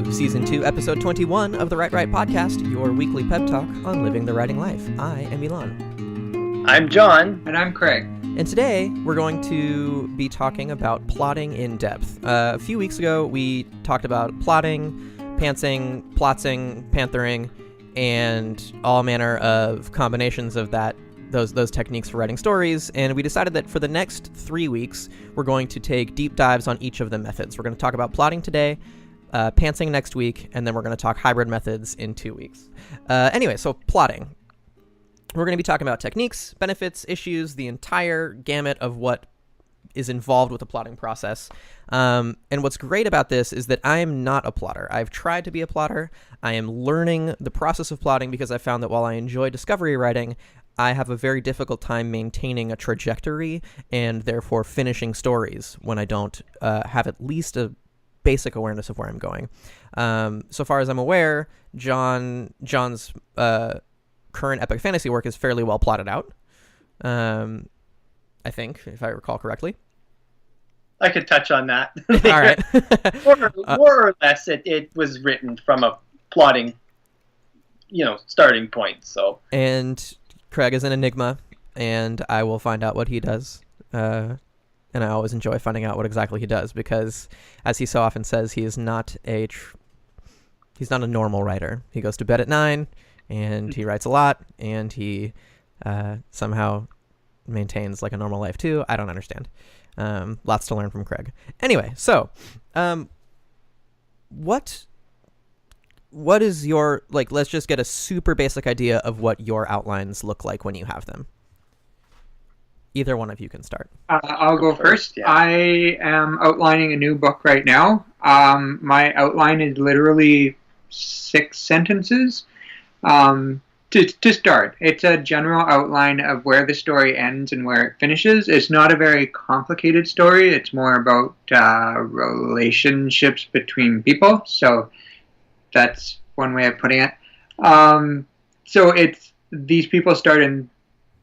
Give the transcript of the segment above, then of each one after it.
to Season 2, Episode 21 of the Write Right Podcast, your weekly pep talk on living the writing life. I am Elon. I'm John. And I'm Craig. And today, we're going to be talking about plotting in depth. A few weeks ago, we talked about plotting, pantsing, plotzing, panthering, and all manner of combinations of those techniques for writing stories, and we decided that for the next 3 weeks, we're going to take deep dives on each of the methods. We're going to talk about plotting today, pantsing next week, and then we're going to talk hybrid methods in 2 weeks. Anyway, so plotting. We're going to be talking about techniques, benefits, issues, the entire gamut of what is involved with the plotting process. And what's great about this is that I am not a plotter. I've tried to be a plotter. I am learning the process of plotting because I found that while I enjoy discovery writing, I have a very difficult time maintaining a trajectory and therefore finishing stories when I don't have at least a basic awareness of where I'm going. So far as I'm aware, John's current epic fantasy work is fairly well plotted out. I think, if I recall correctly. I could touch on that. All right. more or less, it was written from a plotting, starting point. So. And Craig is an Enigma, and I will find out what he does. And I always enjoy finding out what exactly he does because, as he so often says, he is not he's not a normal writer. He goes to bed at 9, and he writes a lot, and he somehow maintains like a normal life too. I don't understand. Lots to learn from Craig. Anyway, so what is your, let's just get a super basic idea of what your outlines look like when you have them. Either one of you can start. I'll go first. Yeah. I am outlining a new book right now. My outline is literally 6 sentences. To start, it's a general outline of where the story ends and where it finishes. It's not a very complicated story. It's more about relationships between people. So that's one way of putting it. So it's these people start in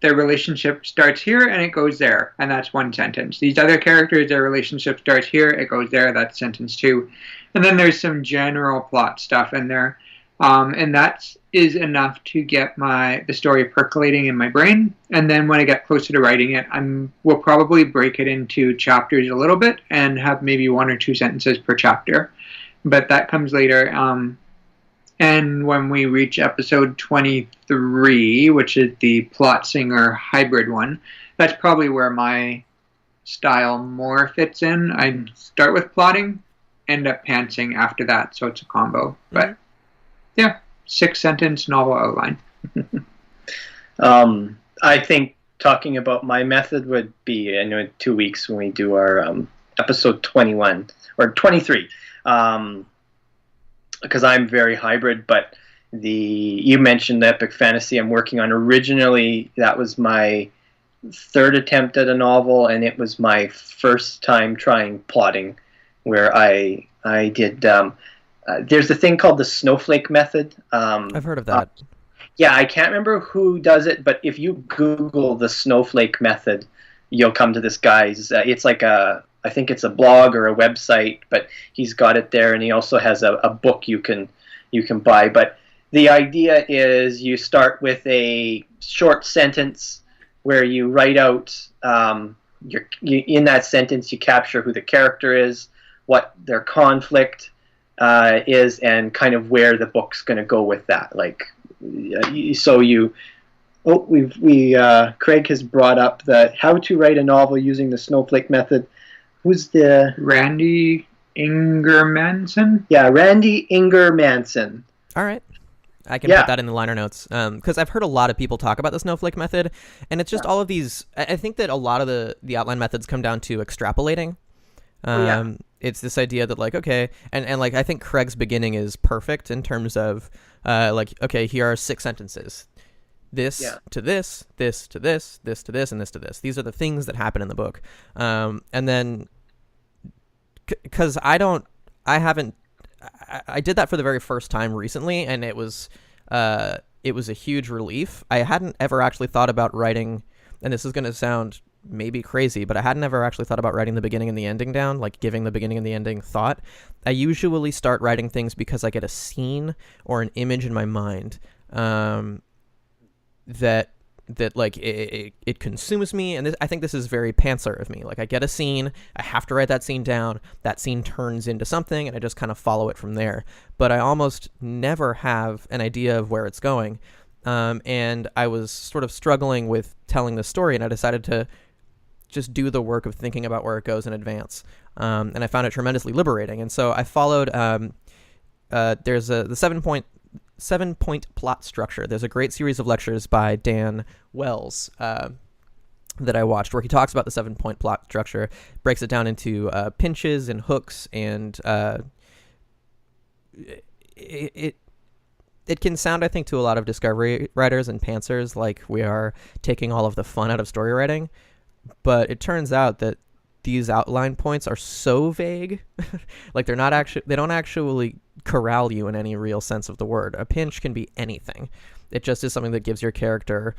their relationship starts here and it goes there, and that's one sentence. These other characters, their relationship starts here, it goes there, that's sentence 2. And then there's some general plot stuff in there. And that is enough to get the story percolating in my brain. And then when I get closer to writing it, we'll probably break it into chapters a little bit and have maybe 1 or 2 sentences per chapter. But that comes later. And when we reach episode 23, which is the plot singer hybrid one, that's probably where my style more fits in. I start with plotting, end up pantsing after that, so it's a combo. But yeah, 6-sentence novel outline. I think talking about my method would be in 2 weeks when we do our episode 21 or 23. Because I'm very hybrid, but you mentioned the epic fantasy I'm working on. Originally, that was my 3rd attempt at a novel, and it was my first time trying plotting, where I did. There's a thing called the Snowflake Method. I've heard of that. Yeah, I can't remember who does it, but if you Google the Snowflake Method, you'll come to this guy's. It's like I think it's a blog or a website, but he's got it there, and he also has a book you can buy. But the idea is you start with a short sentence where you write out in that sentence you capture who the character is, what their conflict is, and kind of where the book's going to go with that. Craig has brought up the how to write a novel using the Snowflake Method. Who's the... Randy Ingermanson? Yeah, Randy Ingermanson. All right. I can put that in the liner notes because I've heard a lot of people talk about the Snowflake Method, and it's just all of these... I think that a lot of the outline methods come down to extrapolating. It's this idea that, okay, and I think Craig's beginning is perfect in terms of, okay, here are 6 sentences. This to this, this to this, this to this, and this to this. These are the things that happen in the book. And then, because I did that for the very first time recently, and it was a huge relief. I hadn't ever actually thought about writing, and this is going to sound maybe crazy, but I had never actually thought about writing the beginning and the ending down, like giving the beginning and the ending thought. I usually start writing things because I get a scene or an image in my mind that like it consumes me, and I think this is very Pantser of me. Like, I get a scene, I have to write that scene down, that scene turns into something, and I just kind of follow it from there. But I almost never have an idea of where it's going. And I was sort of struggling with telling the story, and I decided to just do the work of thinking about where it goes in advance. And I found it tremendously liberating. And so I followed, there's the 7-point plot structure. There's a great series of lectures by Dan Wells that I watched, where he talks about the 7-point plot structure, breaks it down into pinches and hooks, and it can sound, I think, to a lot of discovery writers and pantsers like we are taking all of the fun out of story writing, but it turns out that these outline points are so vague. Like, they don't actually corral you in any real sense of the word. A pinch can be anything. It just is something that gives your character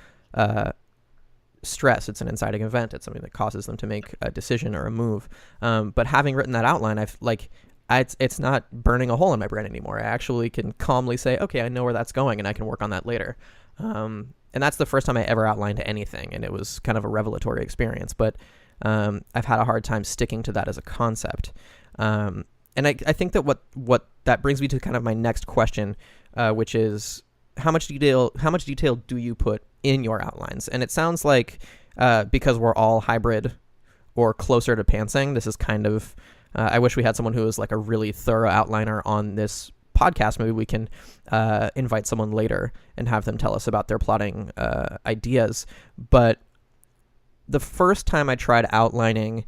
stress. It's an inciting event. It's something that causes them to make a decision or a move. But having written that outline, it's not burning a hole in my brain anymore. I actually can calmly say, okay, I know where that's going, and I can work on that later. And that's the first time I ever outlined anything, and it was kind of a revelatory experience. But I've had a hard time sticking to that as a concept. And I think that what that brings me to kind of my next question, which is how much detail do you put in your outlines? And it sounds like because we're all hybrid or closer to pantsing, this is kind of I wish we had someone who was like a really thorough outliner on this podcast. Maybe we can invite someone later and have them tell us about their plotting ideas. But the first time I tried outlining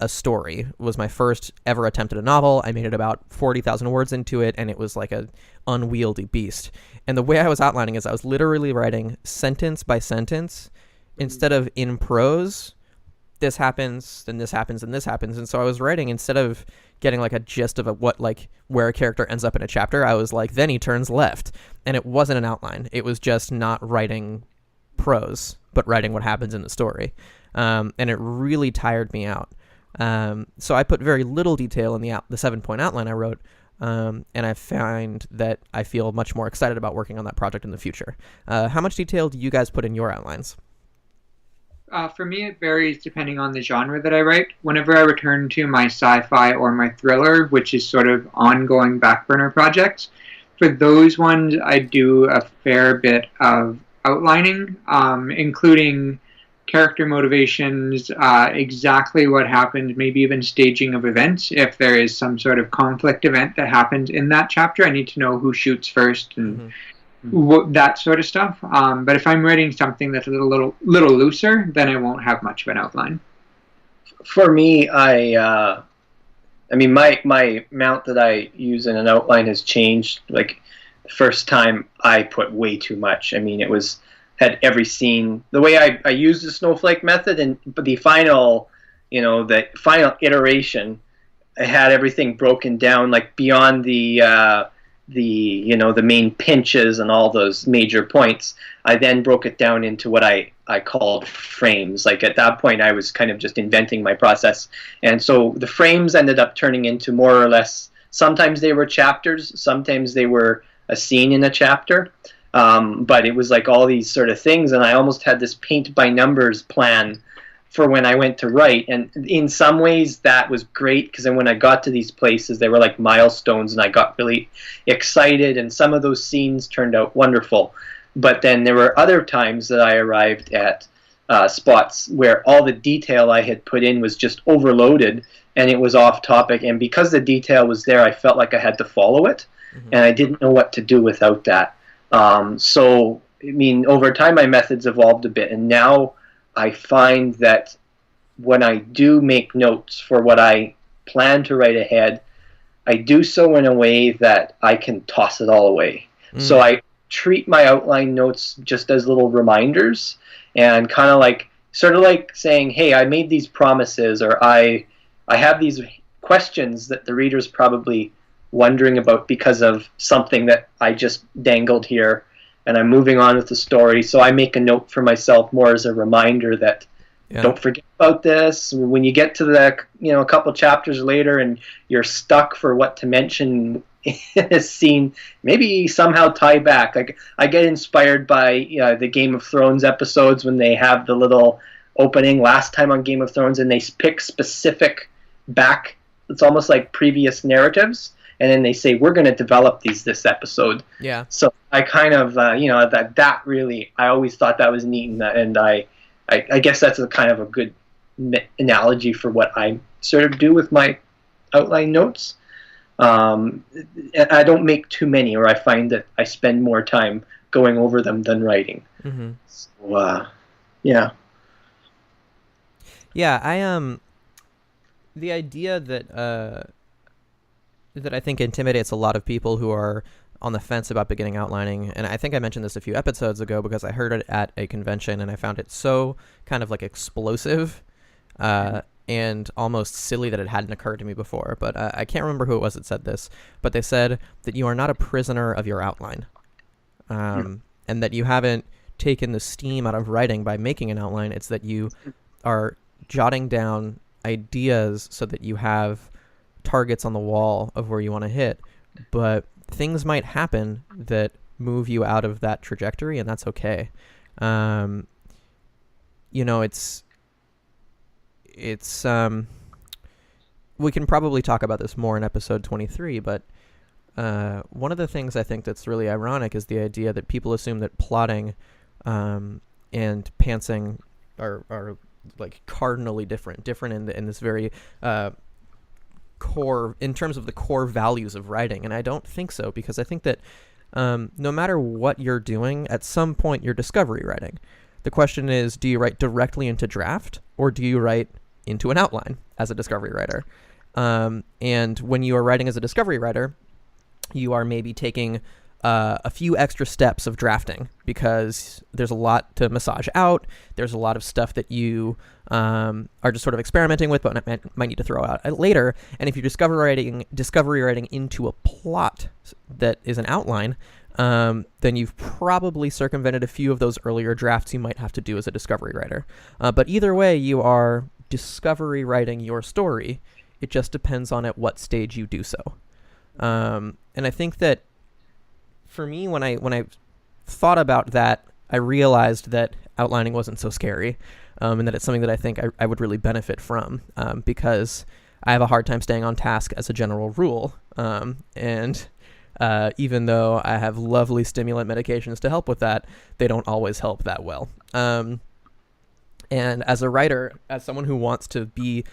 a story was my first ever attempt at a novel. I made it about 40,000 words into it, and it was like a unwieldy beast. And the way I was outlining is I was literally writing sentence by sentence instead of in prose. This happens, then this happens, and this happens. And so I was writing, instead of getting like a gist of where a character ends up in a chapter, I was like, then he turns left. And it wasn't an outline. It was just not writing prose, but writing what happens in the story. And it really tired me out. So I put very little detail in the 7-point outline I wrote. And I find that I feel much more excited about working on that project in the future. How much detail do you guys put in your outlines? For me, it varies depending on the genre that I write. Whenever I return to my sci-fi or my thriller, which is sort of ongoing back burner projects, for those ones, I do a fair bit of outlining, including character motivations, exactly what happened, maybe even staging of events. If there is some sort of conflict event that happens in that chapter, I need to know who shoots first and that sort of stuff. But if I'm writing something that's a little looser, then I won't have much of an outline. For me, I mean, my amount that I use in an outline has changed. Like, the first time I put way too much. I mean, had every scene. The way I used the Snowflake Method, but the final iteration, I had everything broken down, like beyond the main pinches and all those major points. I then broke it down into what I called frames. Like, at that point, I was kind of just inventing my process. And so the frames ended up turning into more or less, sometimes they were chapters, sometimes they were a scene in a chapter. But it was like all these sort of things, and I almost had this paint by numbers plan for when I went to write. And in some ways that was great, because then when I got to these places, they were like milestones, and I got really excited, and some of those scenes turned out wonderful. But then there were other times that I arrived at spots where all the detail I had put in was just overloaded, and it was off topic. And because the detail was there, I felt like I had to follow it, and I didn't know what to do without that. So, I mean, over time my methods evolved a bit, and now I find that when I do make notes for what I plan to write ahead, I do so in a way that I can toss it all away. So I treat my outline notes just as little reminders, and kind of like, sort of like saying, hey, I made these promises, or I have these questions that the reader's probably wondering about because of something that I just dangled here, and I'm moving on with the story. So I make a note for myself more as a reminder that Yeah. Don't forget about this. When you get to the, a couple chapters later and you're stuck for what to mention in a scene, maybe somehow tie back. Like, I get inspired by the Game of Thrones episodes when they have the little opening last time on Game of Thrones, and they pick specific back. It's almost like previous narratives, and then they say, we're going to develop these this episode. Yeah. So I kind of, that really, I always thought that was neat, and I guess that's a kind of a good analogy for what I sort of do with my outline notes. I don't make too many, or I find that I spend more time going over them than writing. Mm-hmm. So, yeah. Yeah, the idea that that I think intimidates a lot of people who are on the fence about beginning outlining, and I think I mentioned this a few episodes ago because I heard it at a convention and I found it so kind of like explosive and almost silly that it hadn't occurred to me before. But I can't remember who it was that said this, but they said that you are not a prisoner of your outline, and that you haven't taken the steam out of writing by making an outline. It's that you are jotting down ideas so that you have targets on the wall of where you want to hit, but things might happen that move you out of that trajectory, and that's okay. It's we can probably talk about this more in episode 23, but one of the things I think that's really ironic is the idea that people assume that plotting and pantsing are like cardinally different in this very core, in terms of the core values of writing. And I don't think so, because I think that no matter what you're doing, at some point you're discovery writing. The question is, do you write directly into draft, or do you write into an outline as a discovery writer? And when you are writing as a discovery writer, you are maybe taking a few extra steps of drafting because there's a lot to massage out. There's a lot of stuff that you are just sort of experimenting with, but might need to throw out later. And if you're discovery writing into a plot that is an outline, then you've probably circumvented a few of those earlier drafts you might have to do as a discovery writer. But either way, you are discovery writing your story. It just depends on at what stage you do so. And I think that for me, when I thought about that, I realized that outlining wasn't so scary, and that it's something that I think I would really benefit from, because I have a hard time staying on task as a general rule. And even though I have lovely stimulant medications to help with that, they don't always help that well. And as a writer, as someone who wants to be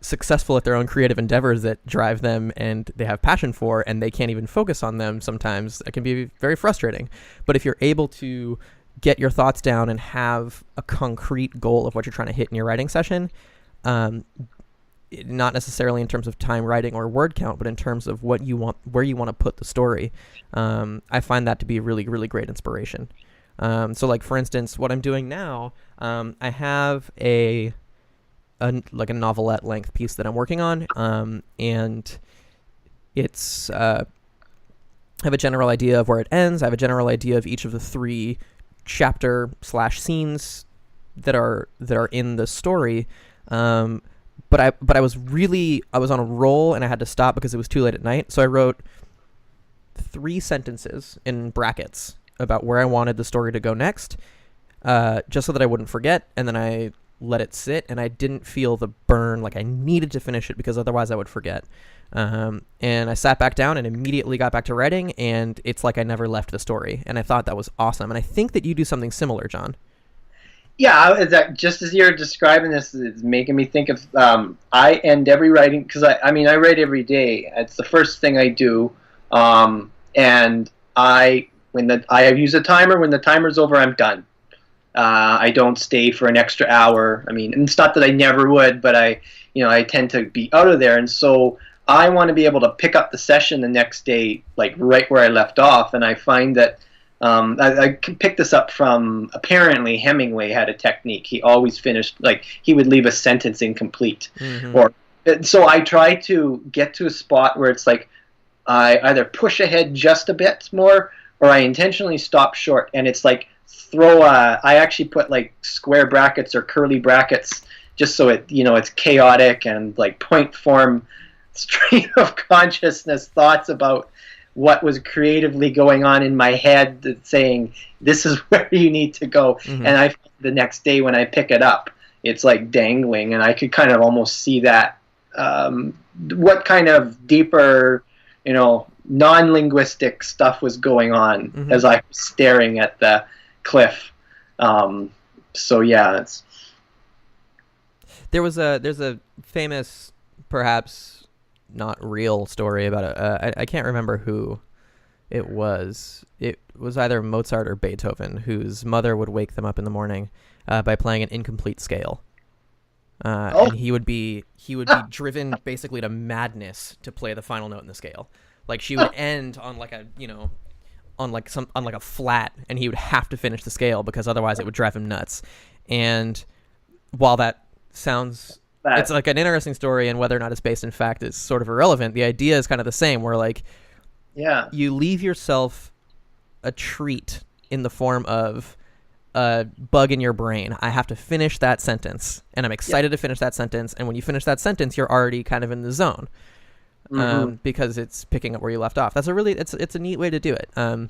successful at their own creative endeavors that drive them and they have passion for, and they can't even focus on them, sometimes it can be very frustrating. But if you're able to get your thoughts down and have a concrete goal of what you're trying to hit in your writing session, not necessarily in terms of time writing or word count, but in terms of what you want, where you want to put the story, I find that to be really, really great inspiration. So like, for instance, what I'm doing now, I have a novelette length piece that I'm working on, and it's I have a general idea of where it ends. I have a general idea of each of the 3 chapter / scenes that are in the story. But I was on a roll, and I had to stop because it was too late at night. So I wrote 3 sentences in brackets about where I wanted the story to go next, just so that I wouldn't forget, and then I let it sit, and I didn't feel the burn like I needed to finish it, because otherwise I would forget. And I sat back down and immediately got back to writing, and it's like I never left the story, and I thought that was awesome. And I think that you do something similar, John. Yeah, just as you're describing this, it's making me think of, I end every writing, because I write every day. It's the first thing I do, and I use a timer. When the timer's over, I'm done. I don't stay for an extra hour. I mean, and it's not that I never would, but I tend to be out of there, and so I want to be able to pick up the session the next day, like right where I left off. And I find that I can pick this up from, apparently Hemingway had a technique. He always finished, like, he would leave a sentence incomplete, so I try to get to a spot where it's like I either push ahead just a bit more, or I intentionally stop short, and it's like I actually put like square brackets or curly brackets just so it's chaotic and like point form stream of consciousness thoughts about what was creatively going on in my head, that's saying this is where you need to go. Mm-hmm. And the next day when I pick it up, it's like dangling, and I could kind of almost see that what kind of deeper, non-linguistic stuff was going on Mm-hmm. as I was staring at the cliff. So yeah, there's a famous, perhaps not real story about it. I can't remember who it was. It was either Mozart or Beethoven, whose mother would wake them up in the morning by playing an incomplete scale. And he would be driven basically to madness to play the final note in the scale. Like she would end on like a on like a flat, and he would have to finish the scale because otherwise it would drive him nuts. And while that sounds, it's like an interesting story, and whether or not it's based in fact is sort of irrelevant. The idea is kind of the same, where like, yeah, you leave yourself a treat in the form of a bug in your brain. I have to finish that sentence, and I'm excited to finish that sentence. And when you finish that sentence, you're already kind of in the zone. Mm-hmm. Because it's picking up where you left off. That's it's a neat way to do it. It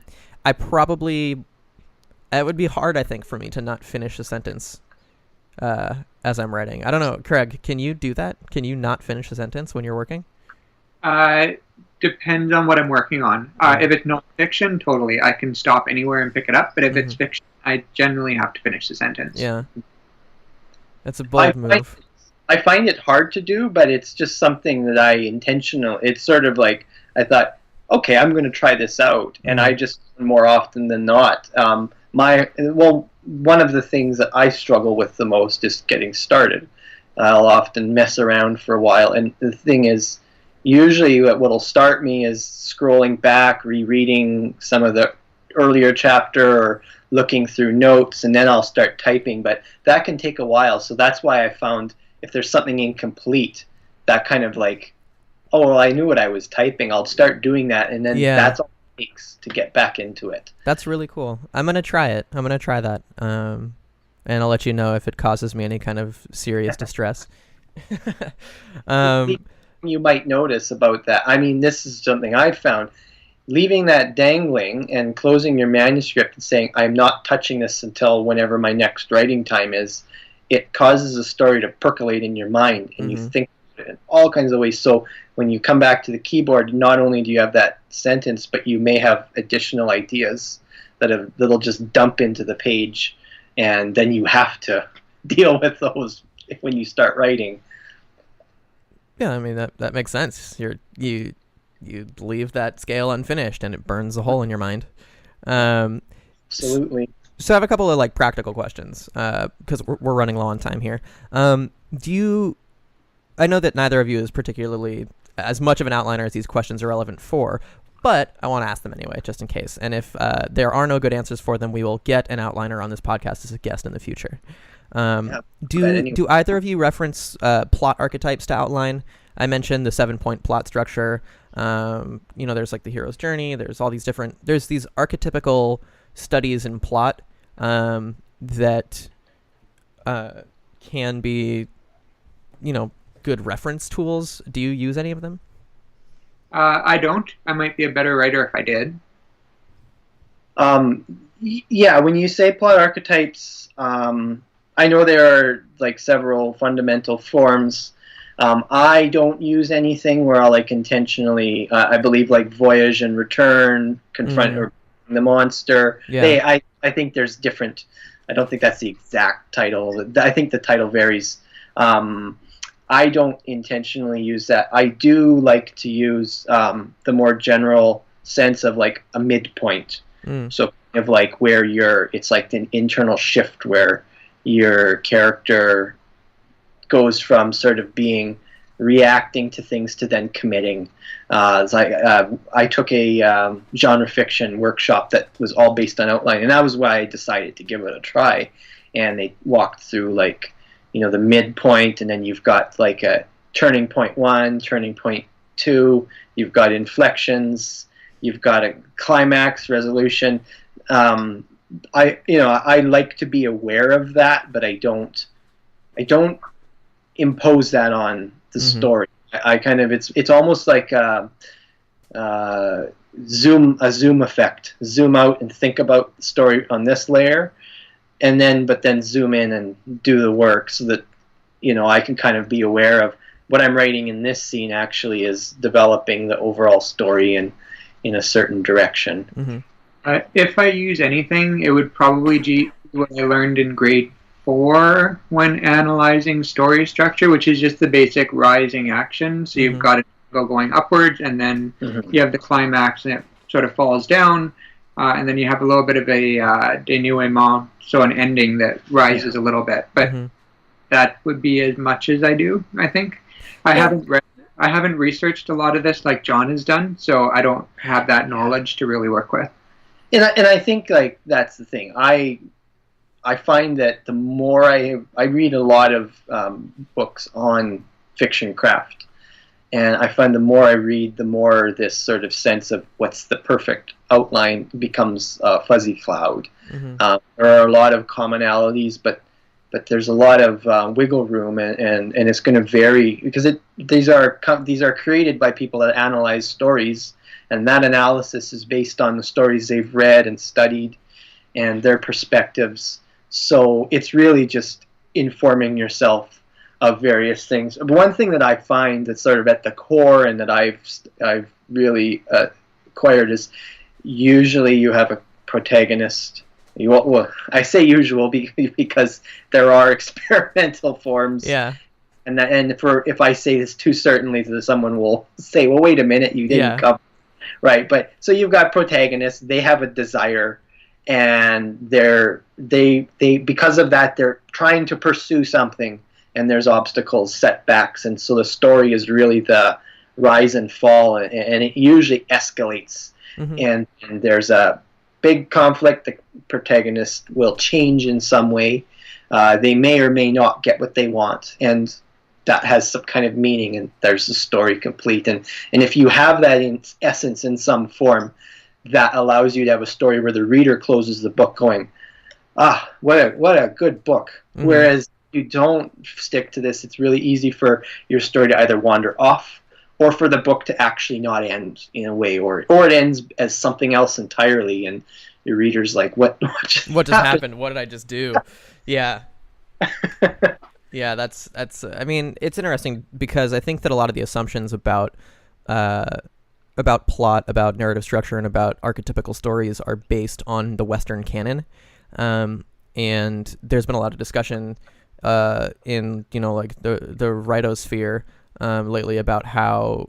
would be hard, I think, for me to not finish a sentence as I'm writing. I don't know, Craig, can you do that? Can you not finish a sentence when you're working? Depends on what I'm working on. If it's non-fiction, totally, I can stop anywhere and pick it up. But if it's fiction, I generally have to finish the sentence. Yeah, that's a bold move. I find it hard to do, but it's just something that it's sort of like, I thought, okay, I'm going to try this out. And I just, more often than not, one of the things that I struggle with the most is getting started. I'll often mess around for a while. And the thing is, usually what'll start me is scrolling back, rereading some of the earlier chapter, or looking through notes, and then I'll start typing. But that can take a while. So that's why I found, if there's something incomplete, that kind of like, oh, well, I knew what I was typing, I'll start doing that, and then that's all it takes to get back into it. That's really cool. I'm going to try it. I'm going to try that. And I'll let you know if it causes me any kind of serious distress. You might notice about that. I mean, this is something I've found. Leaving that dangling and closing your manuscript and saying, I'm not touching this until whenever my next writing time is, it causes a story to percolate in your mind, and you think of it in all kinds of ways. So when you come back to the keyboard, not only do you have that sentence, but you may have additional ideas that'll just dump into the page, and then you have to deal with those when you start writing. Yeah, I mean, that makes sense. You leave that scale unfinished, and it burns a hole in your mind. Absolutely. So I have a couple of like practical questions because we're running low on time here. I know that neither of you is particularly as much of an outliner as these questions are relevant for, but I want to ask them anyway, just in case. And if there are no good answers for them, we will get an outliner on this podcast as a guest in the future. Do either of you reference plot archetypes to outline? I mentioned the 7-point plot structure. There's like the hero's journey. There's these archetypical studies in plot that can be, good reference tools. Do you use any of them? I don't. I might be a better writer if I did. Yeah, when you say plot archetypes, I know there are like several fundamental forms. I don't use anything where I'll like intentionally, I believe like voyage and return, confront or the monster. Yeah. I think there's different. I don't think that's the exact title. I think the title varies. I don't intentionally use that. I do like to use the more general sense of like a midpoint. So kind of like where it's like an internal shift where your character goes from sort of being reacting to things to then committing. I took a genre fiction workshop that was all based on outline, and that was why I decided to give it a try. And they walked through like, the midpoint, and then you've got like a turning point 1, turning point 2, you've got inflections, you've got a climax resolution. I like to be aware of that, but I don't impose that on the story. I kind of, it's almost like a zoom effect. Zoom out and think about the story on this layer, and then zoom in and do the work, so that I can kind of be aware of what I'm writing in this scene actually is developing the overall story in a certain direction. If I use anything, it would probably be what I learned in grade 4 when analyzing story structure, which is just the basic rising action. So you've got it going upwards, and then you have the climax, and it sort of falls down, and then you have a little bit of a denouement, so an ending that rises a little bit. But that would be as much as I do, I think. I haven't researched a lot of this like John has done, so I don't have that knowledge to really work with. And I think like that's the thing. I find that the more I read a lot of books on fiction craft, and I find the more I read, the more this sort of sense of what's the perfect outline becomes a fuzzy cloud. There are a lot of commonalities, but there's a lot of wiggle room, and it's going to vary because these are created by people that analyze stories, and that analysis is based on the stories they've read and studied and their perspectives. So it's really just informing yourself of various things. One thing that I find that's sort of at the core and that I've really acquired is usually you have a protagonist. Well, I say usual because there are experimental forms. Yeah. And if I say this too certainly, someone will say, "Well, wait a minute, you didn't cover." Right, but so you've got protagonists. They have a desire, and they because of that they're trying to pursue something, and there's obstacles, setbacks, and so the story is really the rise and fall, and it usually escalates, and there's a big conflict. The protagonist will change in some way. They may or may not get what they want, and that has some kind of meaning, and there's the story complete. And if you have that in essence in some form, that allows you to have a story where the reader closes the book going, what a good book. Whereas you don't stick to this, it's really easy for your story to either wander off, or for the book to actually not end in a way, or it ends as something else entirely, and your reader's like, what just happened? What did I just do? Yeah. Yeah, that's. I mean, it's interesting because I think that a lot of the assumptions about plot, about narrative structure, and about archetypical stories are based on the Western canon, and there's been a lot of discussion in like the writosphere lately about how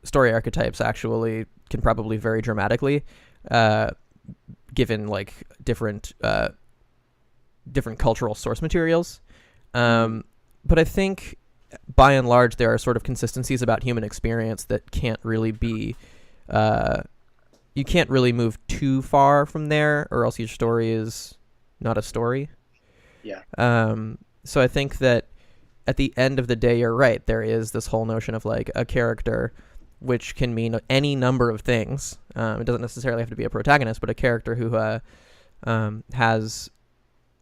story archetypes actually can probably vary dramatically, given like different cultural source materials. But I think by and large there are sort of consistencies about human experience that can't really be you can't really move too far from there, or else your story is not a story. So I think that at the end of the day, you're right, there is this whole notion of like a character, which can mean any number of things. It doesn't necessarily have to be a protagonist, but a character who has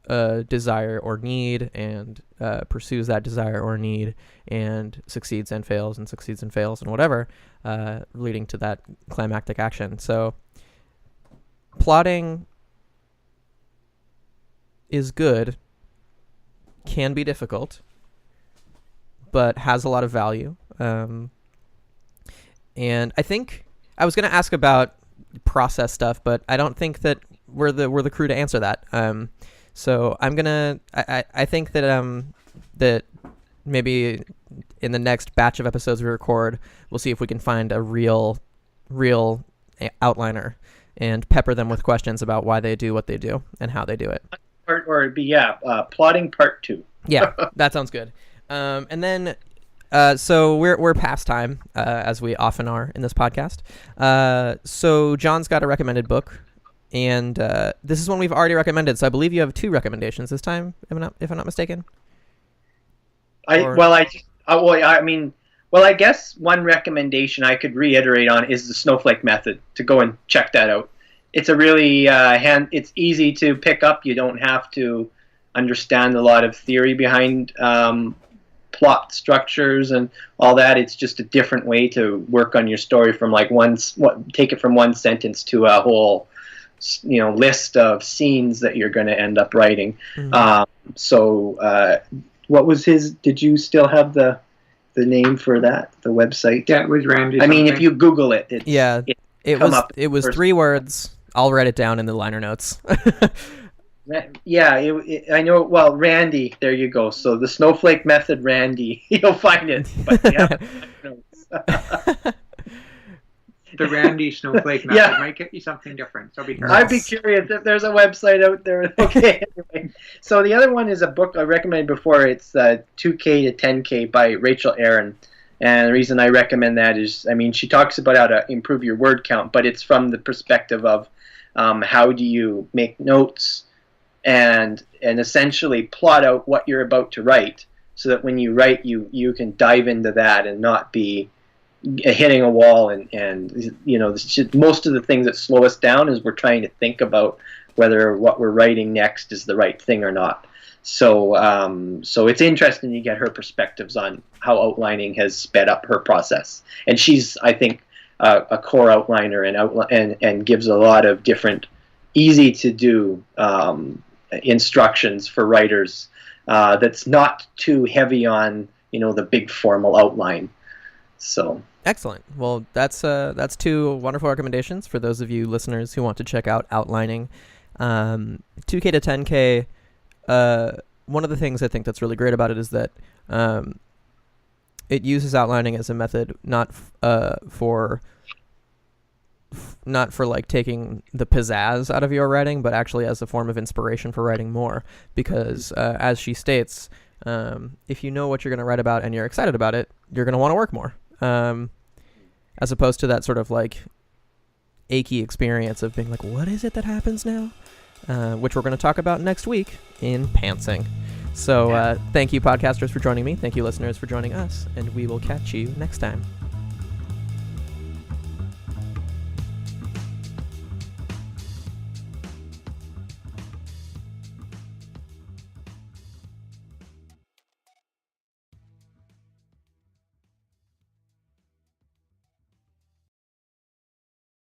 a desire or need, and pursues that desire or need, and succeeds and fails and whatever, leading to that climactic action. So plotting is good, can be difficult, but has a lot of value. And I think I was going to ask about process stuff, but I don't think that we're the crew to answer that. So I'm gonna. I think that that maybe in the next batch of episodes we record, we'll see if we can find a real outliner and pepper them with questions about why they do what they do and how they do it. Or it'd be plotting part 2. Yeah, that sounds good. And then so we're past time, as we often are in this podcast. So John's got a recommended book. And this is one we've already recommended, so I believe you have 2 recommendations this time, if I'm not mistaken. I guess one recommendation I could reiterate on is the Snowflake Method, to go and check that out. it's a really it's easy to pick up. You don't have to understand a lot of theory behind plot structures and all that. It's just a different way to work on your story from like take it from one sentence to a whole list of scenes that you're going to end up writing. What was his? Did you still have the name for that? The website? Yeah, it was Randy. I mean, if you Google it, it was 3 words. I'll write it down in the liner notes. Yeah, I know. Well, Randy, there you go. So the Snowflake Method, Randy, you'll find it. But the Randy Snowflake Method might get you something different. So be careful. I'd be curious if there's a website out there. Okay. Anyway, so the other one is a book I recommended before. It's 2K to 10K by Rachel Aaron. And the reason I recommend that is, I mean, she talks about how to improve your word count, but it's from the perspective of how do you make notes and essentially plot out what you're about to write, so that when you write, you can dive into that and not be hitting a wall. And most of the things that slow us down is we're trying to think about whether what we're writing next is the right thing or not. So it's interesting to get her perspectives on how outlining has sped up her process. And she's, I think, a core outliner and gives a lot of different, easy to do instructions for writers. That's not too heavy on the big formal outline. So excellent. Well, that's 2 wonderful recommendations for those of you listeners who want to check out outlining. 2K to 10K. One of the things I think that's really great about it is that it uses outlining as a method, not for like taking the pizzazz out of your writing, but actually as a form of inspiration for writing more. Because as she states, if you know what you're going to write about and you're excited about it, you're going to want to work more. As opposed to that sort of like achy experience of being like, what is it that happens now? Which we're going to talk about next week in Pantsing. So thank you, podcasters, for joining me. Thank you, listeners, for joining us. And we will catch you next time.